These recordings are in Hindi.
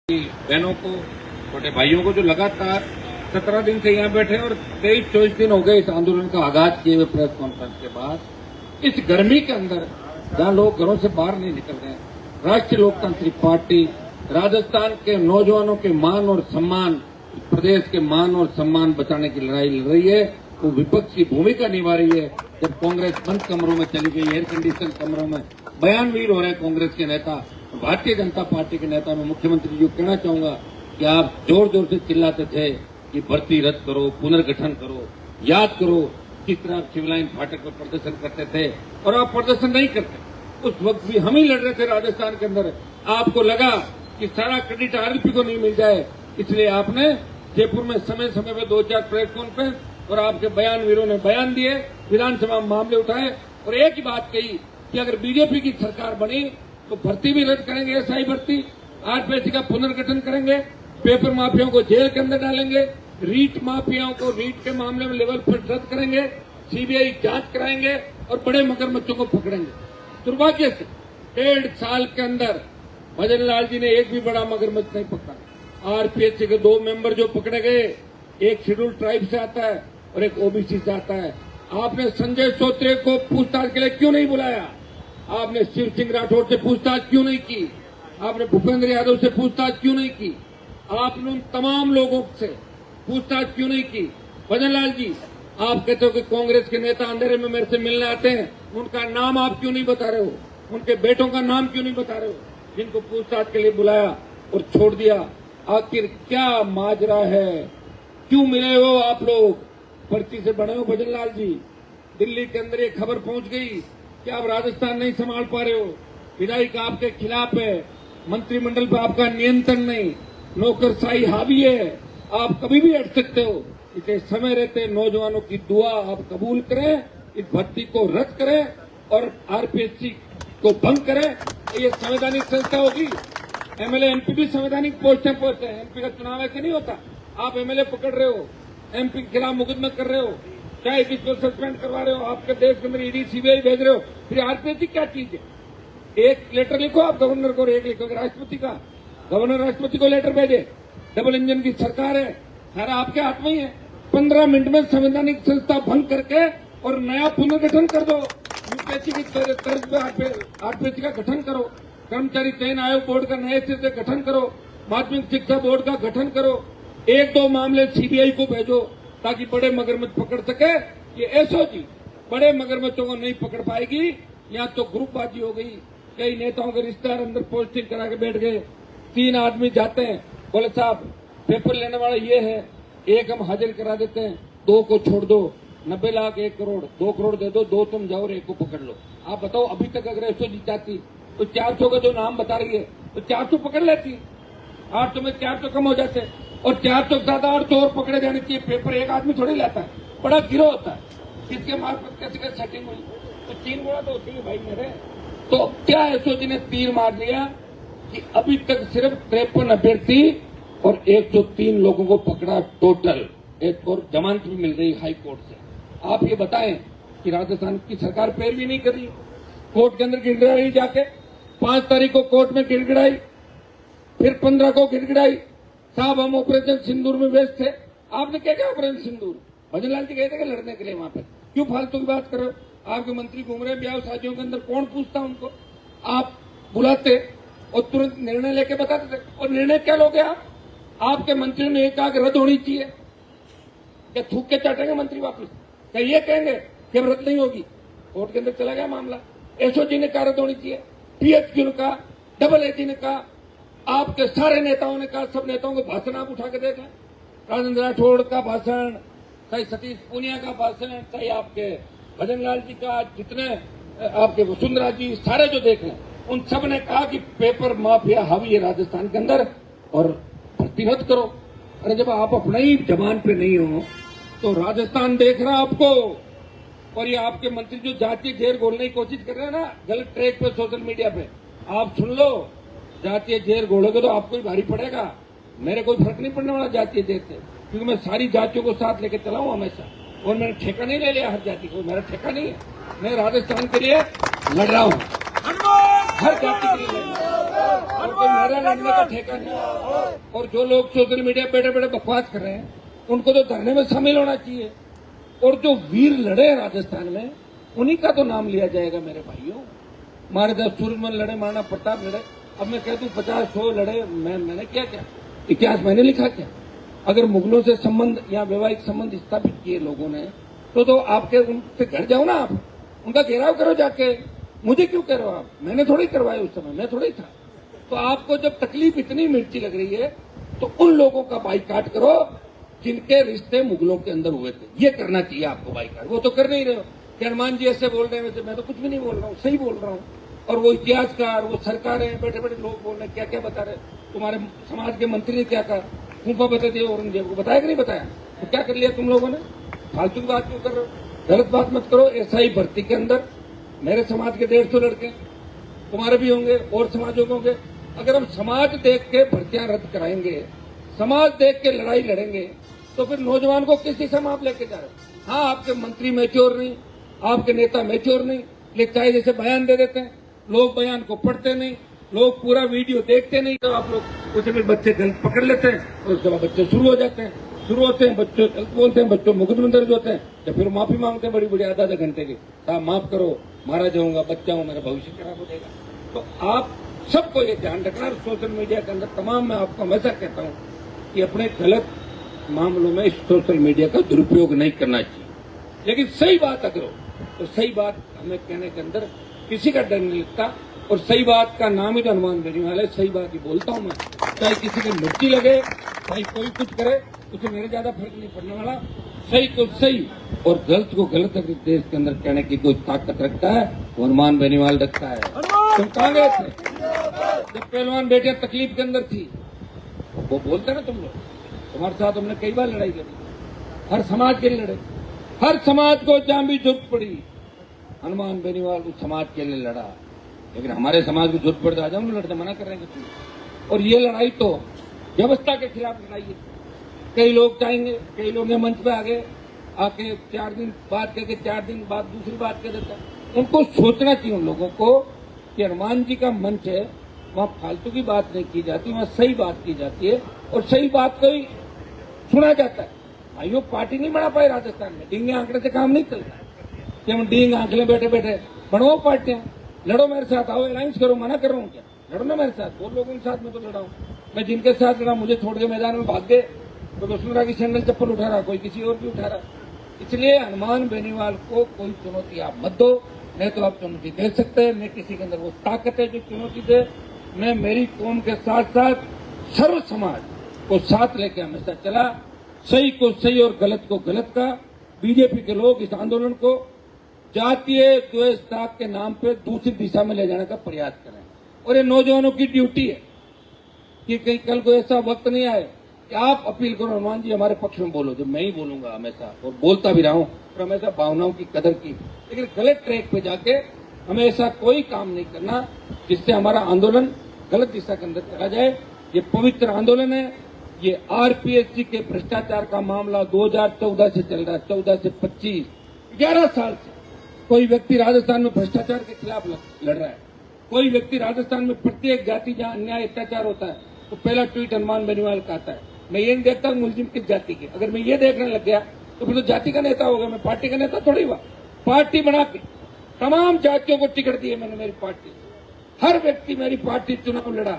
बहनों को, छोटे भाइयों को जो लगातार 17 दिन से यहाँ बैठे और 23-24 दिन हो गए इस आंदोलन का आगाज किए हुए प्रेस कॉन्फ्रेंस के बाद इस गर्मी के अंदर जहाँ लोग घरों से बाहर नहीं निकल रहे हैं, राष्ट्रीय लोकतांत्रिक पार्टी राजस्थान के नौजवानों के मान और सम्मान, प्रदेश के मान और सम्मान बचाने की लड़ाई लड़ रही है। वो विपक्ष की भूमिका निभा रही है। जब कांग्रेस बंद कमरों में चली गई, एयर कंडीशन कमरों में बयानवीर हो रहे हैं कांग्रेस के नेता, भारतीय जनता पार्टी के नेता। मैं मुख्यमंत्री जी को कहना चाहूंगा कि आप जोर जोर से चिल्लाते थे कि भर्ती रद्द करो, पुनर्गठन करो। याद करो किस तरह सिविल लाइन फाटक पर प्रदर्शन करते थे और आप प्रदर्शन नहीं करते। उस वक्त भी हम ही लड़ रहे थे राजस्थान के अंदर। आपको लगा कि सारा क्रेडिट आरएलपी को नहीं मिल जाए, इसलिए आपने जयपुर में समय समय पर 2-4 प्रेस कॉन्फ्रेंस और आपके बयानवीरों ने बयान दिए, विधानसभा में मामले उठाए और एक ही बात कही कि अगर बीजेपी की सरकार बनी तो भर्ती भी रद्द करेंगे, एसआई भर्ती, आरपीएससी का पुनर्गठन करेंगे, पेपर माफियाओं को जेल के अंदर डालेंगे, रीट माफियाओं को रीट के मामले में लेवल पर रद्द करेंगे, सीबीआई जांच कराएंगे और बड़े मगरमच्छों को पकड़ेंगे। दुर्भाग्य से 1.5 साल के अंदर भजन लाल जी ने एक भी बड़ा मगरमच्छ नहीं पकड़ा। आरपीएससी के 2 मेंबर जो पकड़े गए, एक शेड्यूल ट्राइब से आता है और एक ओबीसी से आता है। आपने संजय सोत्रे को पूछताछ के लिए क्यों नहीं बुलाया? आपने शिव सिंह राठौर से पूछताछ क्यों नहीं की? आपने भूपेंद्र यादव से पूछताछ क्यों नहीं की? आपने उन तमाम लोगों से पूछताछ क्यों नहीं की? भजन लाल जी, आप कहते हो कि कांग्रेस के नेता अंधेरे में मेरे से मिलने आते हैं, उनका नाम आप क्यों नहीं बता रहे हो? उनके बेटों का नाम क्यों नहीं बता रहे हो, जिनको पूछताछ के लिए बुलाया और छोड़ दिया? आखिर क्या माजरा है? क्यों मिले हो आप लोग? पर्ची से बने हो भजन लाल जी। दिल्ली के अंदर ये खबर पहुंच गई कि आप राजस्थान नहीं संभाल पा रहे हो, विधायिका आपके खिलाफ है, मंत्रिमंडल पर आपका नियंत्रण नहीं, नौकरशाही हावी है, आप कभी भी हट सकते हो। इसलिए समय रहते नौजवानों की दुआ आप कबूल करें, इस भर्ती को रद्द करें और आरपीएससी को भंग करें। ये संवैधानिक संस्था होगी। एमएलए एमपी भी संवैधानिक पोस्ट में पहुंचते हैं। एमपी का चुनाव ऐसे नहीं होता। आप एमएलए पकड़ रहे हो, एमपी के खिलाफ मुकदमा कर रहे हो, चाहे किसको सस्पेंड करवा रहे हो, आपके देश के अंदर ईडी सीबीआई भेज रहे हो, फिर आरपीएससी क्या चीज है? एक लेटर लिखो आप गवर्नर को और एक लिखोगे राष्ट्रपति का। गवर्नर राष्ट्रपति को लेटर भेजे। डबल इंजन की सरकार है, सारा आपके हाथ में ही है। 15 मिनट में संवैधानिक संस्था भंग करके और नया पुनर्गठन कर दो। यूपीएससी की तर्ज पे आरपीएससी का गठन करो, कर्मचारी चयन आयोग बोर्ड का नए सिरे से गठन करो, माध्यमिक शिक्षा बोर्ड का गठन करो, 1-2 मामले सीबीआई को भेजो ताकि बड़े मगरमच्छ पकड़ सके। ये एसओजी बड़े मगरमच्छों को नहीं पकड़ पाएगी। यहाँ तो ग्रुपबाजी हो गई। कई नेताओं के रिश्तेदार अंदर पोस्टिंग करा के बैठ गए। 3 आदमी जाते हैं, बोले साहब पेपर लेने वाला ये है, एक हम हाजिर करा देते हैं, 2 को छोड़ दो, 90 लाख 1 करोड़, 2 करोड़ दे दो, 2 तुम जाओ और 1 को पकड़ लो। आप बताओ अभी तक अगर एसओजी चाहती तो 400 का जो नाम बता रही है तो 400 पकड़ लेती। 800 में 400 कम हो जाते और 400 ज्यादा और चोर पकड़े जाने चाहिए। पेपर एक आदमी थोड़ी लाता है, बड़ा गिरोह होता है। किसके मार्फत कैसे सेटिंग हुई? तो 3 गुना तो होती है भाई मेरे। तो क्या एसओजी ने तीर मार लिया कि अभी तक सिर्फ 53 अभ्यर्थी और 103 लोगों को पकड़ा टोटल। एक और जमानत भी मिल रही हाई कोर्ट से। आप ये बताएं कि राजस्थान की सरकार पैरवी नहीं कर रही, कोर्ट के अंदर गिड़गिड़ा रही जाके। 5 तारीख को कोर्ट में गिड़गिड़ाई, फिर 15 को गिड़गिड़ाई। साहब हम ऑपरेशन सिंदूर में व्यस्त थे। आपने क्या किया ऑपरेशन सिंदूर? भजन लाल जी गए थे लड़ने के लिए वहां पे, क्यों फालतू की बात करो? आपके मंत्री घूम रहे ब्याह शादियों के अंदर, कौन पूछता उनको? आप बुलाते और तुरंत निर्णय लेके बताते थे। और निर्णय क्या लोगे आप? आपके मंत्रियों ने एक आग रद्द होनी चाहिए, क्या थूक के चाटेंगे मंत्री वापिस? क्या ये कहेंगे कि अब रद्द नहीं होगी? कोर्ट के अंदर चला गया मामला। एसओजी ने कहा रद्द होनी चाहिए, पीएचक्यू ने कहा, डबल एजी ने कहा, आपके सारे नेताओं ने कहा। सब नेताओं को भाषण आप उठा के देख लें, राजेंद्र राठौड़ का भाषण, चाहे सतीश पूनिया का भाषण, चाहे आपके भजन लाल जी का, जितने आपके वसुंधरा जी, सारे जो देख लें, उन सब ने कहा कि पेपर माफिया हावी है राजस्थान के अंदर और भर्ती रद्द करो। अरे जब आप अपने ही जबान पे नहीं हो तो राजस्थान देख रहा आपको। और ये आपके मंत्री जो जातीय झेर घोलने की कोशिश कर रहे हैं ना, गलत ट्रैक पे सोशल मीडिया पे, आप सुन लो, जातीय झेर घोलोगे तो आपको ही भारी पड़ेगा। मेरे कोई फर्क नहीं पड़ने वाला जातीय झेर से, क्योंकि मैं सारी जातियों को साथ लेके चला हूं हमेशा और मैंने ठेका नहीं ले लिया हर जाति को। मेरा ठेका नहीं है, मैं राजस्थान के लिए लड़ रहा हूं, हर जाति के लिए लड़ रहा हूं। कोई नारा लगने का ठेका नहीं। और जो लोग सोशल मीडिया पे बैठे बैठे बकवास कर रहे हैं उनको तो धरने में शामिल होना चाहिए। और जो वीर लड़े राजस्थान में उन्हीं का तो नाम लिया जाएगा मेरे भाइयों। हमारे 10 सूरजमल लड़े, महाराणा प्रताप लड़े। अब मैं कहता हूँ 50-100 लड़े, मैंने क्या इतिहास मैंने लिखा क्या? अगर मुगलों से संबंध या वैवाहिक संबंध स्थापित किए लोगों ने तो आपके उनसे घर जाओ ना, आप उनका घेराव करो जाके। मुझे क्यों कह रहे हो आप? मैंने थोड़ी करवाया उस समय, मैं थोड़ी था। तो आपको जब तकलीफ इतनी मिर्ची लग रही है तो उन लोगों का बाइकाट करो जिनके रिश्ते मुगलों के अंदर हुए थे। ये करना चाहिए आपको बाइकाट। वो तो कर नहीं रहे हो कि हनुमान जी ऐसे बोल रहे हैं, वैसे मैं तो कुछ भी नहीं बोल रहा हूँ, सही बोल रहा हूँ। और वो इतिहासकार, वो सरकारें, बैठे बैठे लोग बोल रहे हैं क्या क्या बता रहे। तुम्हारे समाज के मंत्री ने क्या कहा? फूफा बता दिया औरंगजेब को, बताया कि नहीं बताया? तो क्या कर लिया तुम लोगों ने? फालतू की बात क्यों कर रहे हो? गलत बात मत करो। एसआई भर्ती के अंदर मेरे समाज के 150 लड़के, तुम्हारे भी होंगे और समाजों के होंगे। अगर हम समाज देख के भर्तियां रद्द कराएंगे, समाज देख के लड़ाई लड़ेंगे, तो फिर नौजवान को किस दिशा में आप लेके जा रहे हो? हाँ, आपके मंत्री मैच्योर नहीं, आपके नेता मैच्योर नहीं, लेकिन चाहे जैसे बयान दे देते हैं, लोग बयान को पढ़ते नहीं, लोग पूरा वीडियो देखते नहीं। तो आप लोग उसे फिर बच्चे गलत पकड़ लेते हैं और उसके बाद बच्चे शुरू होते हैं, बच्चे गलत बोलते हैं, बच्चों मुकदमे दर्ज होते हैं, तो फिर माफी मांगते हैं बड़ी बड़ी आधा घंटे की। साहब माफ करो, मारा जाऊंगा, बच्चा हूं, मेरा भविष्य खराब हो जाएगा। तो आप सबको ये ध्यान रखना। सोशल मीडिया के अंदर तमाम, मैं आपको हमेशा कहता हूँ कि अपने गलत मामलों में सोशल मीडिया का दुरुपयोग नहीं करना चाहिए, लेकिन सही बात अगर हो तो सही बात हमें कहने के अंदर किसी का डर नहीं लगता। और सही बात का नाम ही तो हनुमान बेनीवाल है। सही बात ही बोलता हूँ मैं, चाहे किसी को मिर्ची लगे, चाहे कोई कुछ करे, उसे मेरे ज्यादा फर्क नहीं पड़ने वाला। सही को सही और गलत को गलत अगर देश के अंदर कहने की कोई ताकत रखता है वो हनुमान बेनीवाल रखता है। तुम कहाँ गए थे जब पहलवान बेटियां तकलीफ के अंदर थी? वो बोलते ना तुम लोग, तुम्हारे साथ हमने कई बार लड़ाई करी, हर समाज के लिए लड़े, हर समाज को जहां भी जरूरत पड़ी हनुमान बेनीवाल उस समाज के लिए लड़ा। लेकिन हमारे समाज को जरूरत पड़ता आ जाओ लड़ते, मना कर रहे हैं। और ये लड़ाई तो व्यवस्था के खिलाफ लड़ाई है। कई लोग चाहेंगे, कई लोग ये मंच पे आके 4 दिन बात करके 4 दिन बाद दूसरी बात कह देता है। उनको सोचना चाहिए उन लोगों को कि हनुमान जी का मंच है, वहाँ फालतू की बात नहीं की जाती, वहाँ सही बात की जाती है और सही बात को ही सुना जाता है। भाइयों, पार्टी नहीं बना पाई राजस्थान में, डींगे आंकड़े से काम नहीं चलता कि हम डींग आंकड़े बैठे बैठे बढ़ाओ पार्टियां। लड़ो मेरे साथ, आओ अलायंस करो, मना कर रहा हूँ क्या? लड़ो ना मेरे साथ, 2 लोगों के साथ में तो लड़ा हूँ मैं। जिनके साथ लड़ा मुझे छोड़ के मैदान में भाग गए, तो वसुंधरा की सैंडल चप्पल उठा रहा, कोई किसी और भी उठा रहा। इसलिए हनुमान बेनीवाल को कोई चुनौती आप मत दो, नहीं तो आप चुनौती दे सकते हैं। मैं किसी के अंदर वो ताकत है जो चुनौती दे। मैं मेरी कौम के साथ साथ सर्व समाज को साथ लेके हमेशा चला। सही को सही और गलत को गलत का। बीजेपी के लोग इस आंदोलन को जातीय द्वेषता के नाम पे दूसरी दिशा में ले जाने का प्रयास करें। और ये नौजवानों की ड्यूटी है कि कहीं कल को ऐसा वक्त नहीं आए कि आप अपील करो हनुमान जी हमारे पक्ष में बोलो, जो मैं ही बोलूंगा हमेशा और बोलता भी रहा हूं और हमेशा भावनाओं की कदर की। लेकिन गलत ट्रैक पे जाके हमें ऐसा कोई काम नहीं करना जिससे हमारा आंदोलन गलत दिशा के अंदर चला जाए। ये पवित्र आंदोलन है। ये आरपीएससी के भ्रष्टाचार का मामला 2014 से चल रहा है, 14 से 25, 11 साल से कोई व्यक्ति राजस्थान में भ्रष्टाचार के खिलाफ लड़ रहा है। कोई व्यक्ति राजस्थान में प्रत्येक जाति जहां अन्याय अत्याचार होता है तो पहला ट्वीट हनुमान बेनीवाल का आता है। मैं ये नहीं देखता मुलजिम किस जाति के। अगर मैं ये देखने लग गया तो फिर तो जाति का नेता होगा, मैं पार्टी का नेता थोड़ी हुआ। पार्टी बना के तमाम जातियों को टिकट दिए मैंने मेरी पार्टी। हर व्यक्ति मेरी पार्टी चुनाव लड़ा,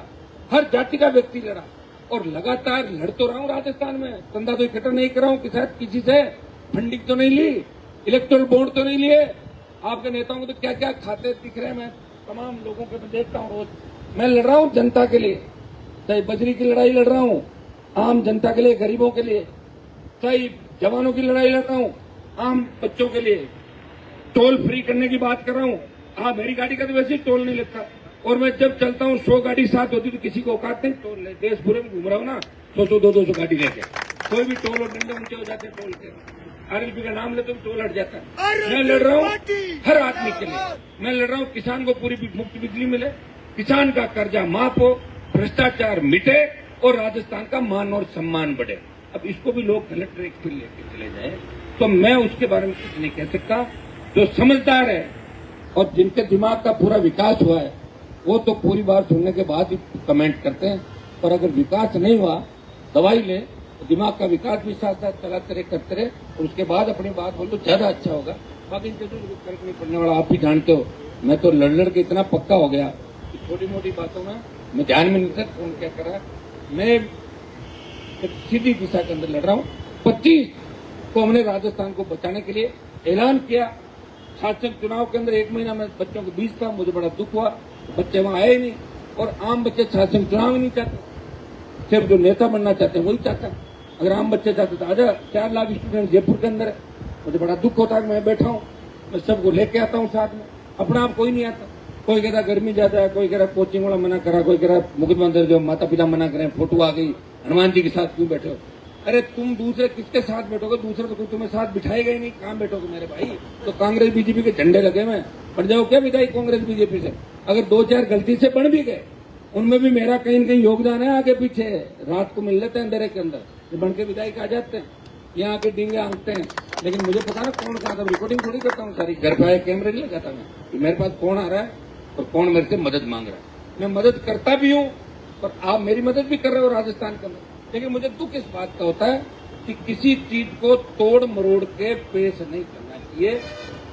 हर जाति का व्यक्ति लड़ा और लगातार लड़ तो रहा हूं राजस्थान में। चंदा तो इकट्ठा नहीं कर रहा हूं किसी से, फंडिंग तो नहीं ली, इलेक्टोरल बॉन्ड तो नहीं लिए। आपके नेताओं को तो क्या क्या खाते दिख रहे हैं, मैं तमाम लोगों के मैं देखता हूँ रोज। मैं लड़ रहा हूँ जनता के लिए, चाहे बजरी की लड़ाई लड़ रहा हूँ आम जनता के लिए, गरीबों के लिए, चाहे जवानों की लड़ाई लड़ रहा हूँ आम बच्चों के लिए, टोल फ्री करने की बात कर रहा हूँ। हाँ, मेरी गाड़ी का तो वैसे ही टोल नहीं लगता और मैं जब चलता हूँ 100 गाड़ी साथ होती तो किसी को औकात नहीं टोल ले। देश पूरे में घूम रहा हूँ ना, 100 200 गाड़ी लेके, कोई भी टोल और डंडे ऊंचे हो जाते टोल के। आरएलपी का नाम लेते टोल हट जाता है। मैं लड़ रहा हूँ हर आदमी के लिए। मैं लड़ रहा हूँ किसान को पूरी मुफ्त बिजली मिले, किसान का कर्जा माफ हो, भ्रष्टाचार मिटे और राजस्थान का मान और सम्मान बढ़े। अब इसको भी लोग गलत ट्रैक पर लेके चले जाए तो मैं उसके बारे में कुछ नहीं कह सकता। जो समझदार है और जिनके दिमाग का पूरा विकास हुआ है वो तो पूरी बात सुनने के बाद ही कमेंट करते हैं। पर अगर विकास नहीं हुआ, दवाई ले, तो दिमाग का विकास भी साथ साथ चलाते रहे, करते रहे, और उसके बाद अपनी बात बोल तो ज्यादा अच्छा होगा। बाकी फर्क नहीं पड़ने वाला, आप भी जानते हो। मैं तो लड़ के इतना पक्का हो गया कि छोटी मोटी बातों में मैं ध्यान में नहीं था कौन क्या करा। मैं एक सीधी दिशा के अंदर लड़ रहा हूँ। 25 को हमने राजस्थान को बचाने के लिए ऐलान किया। शासन चुनाव के अंदर 1 महीना में बच्चों के बीच था, मुझे बड़ा दुख हुआ, बच्चे वहां आए नहीं। और आम बच्चे शासन चुनाव ही नहीं चाहते, सिर्फ जो नेता बनना चाहते हैं वही चाहता है। अगर आम बच्चे चाहते तो आजा। 4 लाख स्टूडेंट जयपुर के अंदर है, मुझे बड़ा दुख होता है कि मैं बैठा हूँ, मैं सबको लेके आता हूँ साथ में, अपना आप कोई नहीं आता। कोई कह रहा गर्मी ज्यादा है, कोई कह रहा कोचिंग वाला मना करा, कोई कह रहा मुख्यमंत्री जो माता पिता मना करें, फोटो आ गई, हनुमान जी के साथ क्यों बैठे हो? अरे तुम दूसरे किसके साथ बैठोगे? दूसरे तो कोई तुम्हें साथ बिठाएगा ही नहीं, कहाँ बैठोगे मेरे भाई? तो कांग्रेस बीजेपी के झंडे लगे हुए, बन जाओ क्या विधायक कांग्रेस बीजेपी से? अगर 2-4 गलती से बन भी गए, उनमें भी मेरा कहीं न कहीं योगदान है। आगे पीछे रात को मिल लेते हैं अंधेरे के अंदर, जो बन के विधायक आ जाते हैं, यहाँ आके डींगे आंकते हैं। लेकिन मुझे पता ना कौन कहा था, रिकॉर्डिंग थोड़ी करता हूँ सारी, घर पे आए कैमरे नहीं लगाता मैं कि मेरे पास कौन आ रहा है और कौन मेरे से मदद मांग रहा है। मैं मदद करता भी हूँ और आप मेरी मदद भी कर रहे हो राजस्थान के अंदर। लेकिन मुझे दुख इस बात का होता है कि किसी चीज को तोड़ मरोड़ के पेश नहीं करना चाहिए,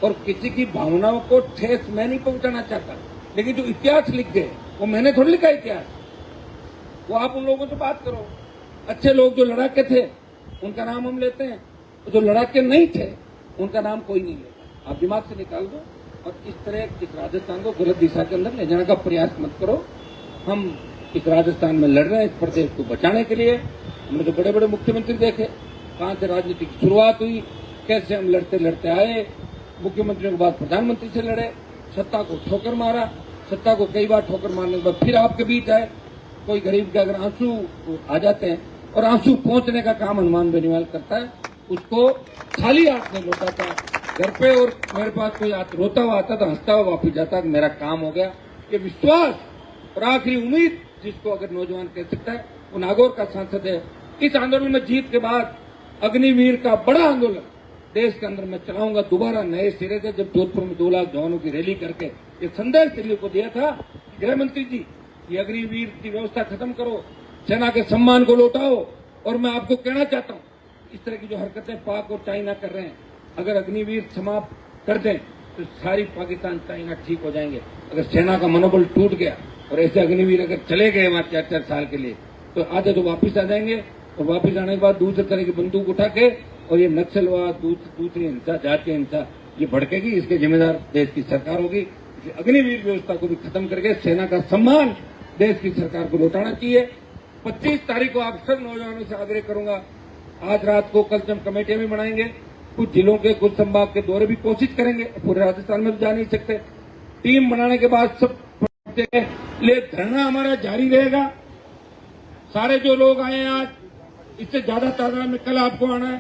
और किसी की भावनाओं को ठेस मैं नहीं पहुंचाना चाहता। लेकिन जो इतिहास लिख गए वो मैंने थोड़ी लिखा इतिहास, वो आप उन लोगों से बात करो। अच्छे लोग जो लड़ाके थे उनका नाम हम लेते हैं, जो लड़ाके नहीं थे उनका नाम कोई नहीं लेता। आप दिमाग से निकाल दो और इस तरह इस राजस्थान को गलत दिशा के अंदर ले जाने का प्रयास मत करो। हम इस राजस्थान में लड़ रहे हैं इस प्रदेश को बचाने के लिए। हमने तो बड़े बड़े मुख्यमंत्री देखे, कहां से राजनीति की शुरुआत हुई, कैसे हम लड़ते लड़ते आए, मुख्यमंत्रियों के बाद प्रधानमंत्री से लड़े, सत्ता को ठोकर मारा, सत्ता को कई बार ठोकर मारने के बाद फिर आपके बीच आए। कोई गरीब के अगर आंसू आ जाते हैं, और आंसू पहुंचने का काम हनुमान बेनीवाल करता है, उसको खाली हाथ नहीं लौटाता घर पे। और मेरे पास कोई रोता हुआ आता था, हंसता हुआ वापिस जाता, मेरा काम हो गया। ये विश्वास और आखिरी उम्मीद जिसको अगर नौजवान कह सकता है, वो नागौर का सांसद है। इस आंदोलन में जीत के बाद अग्निवीर का बड़ा आंदोलन देश के अंदर मैं चलाऊंगा दोबारा नए सिरे से। जब जोधपुर में 2 लाख जवानों की रैली करके ये संदेश दिल्ली को दिया था, गृह मंत्री जी ये अग्निवीर की व्यवस्था खत्म करो, सेना के सम्मान को लौटाओ। और मैं आपको कहना चाहता हूँ, इस तरह की जो हरकतें पाक और चाइना कर रहे हैं, अगर अग्निवीर समाप्त कर दें तो सारी पाकिस्तान चाइना ठीक हो जाएंगे। अगर सेना का मनोबल टूट गया और ऐसे अग्निवीर अगर चले गए वहां 4-4 साल के लिए, तो आधे तो वापिस आ जाएंगे, और वापिस आने के बाद दूसरे तरह की बंदूक उठा के और ये नक्सलवाद, दूसरी हिंसा, जातीय हिंसा ये भड़केगी। इसके जिम्मेदार देश की सरकार होगी। अग्निवीर व्यवस्था को भी खत्म करके सेना का सम्मान देश की सरकार को लौटाना चाहिए। 25 तारीख को आप सब नौजवानों से आग्रह करूंगा, आज रात को कल हम कमेटियां भी बनाएंगे, कुछ जिलों के कुछ संभाग के दौरे भी कोशिश करेंगे, पूरे राजस्थान में तो जा नहीं सकते। टीम बनाने के बाद सब ले धरना हमारा जारी रहेगा। सारे जो लोग आए हैं आज, इससे ज्यादा तादाद में कल आपको आना है,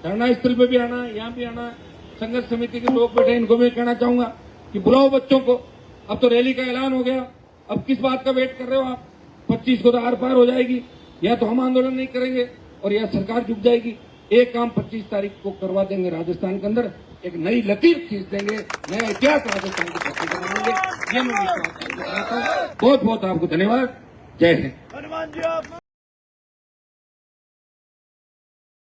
धरना स्थल पे भी आना है, यहाँ भी आना है। संघर्ष समिति के लोग बैठे, इनको भी कहना चाहूंगा कि बुलाओ बच्चों को। अब तो रैली का ऐलान हो गया, अब किस बात का वेट कर रहे हो आप? 25 को तो आर पार हो जाएगी, या तो हम आंदोलन नहीं करेंगे और या सरकार झुक जाएगी। एक काम 25 तारीख को करवा देंगे राजस्थान के अंदर, एक नई लकीर खींच देंगे, नया इतिहास राजस्थान की धरती पर बनाएंगे। ये मैं विश्वास करता हूं। बहुत बहुत आपको धन्यवाद। जय हिंद।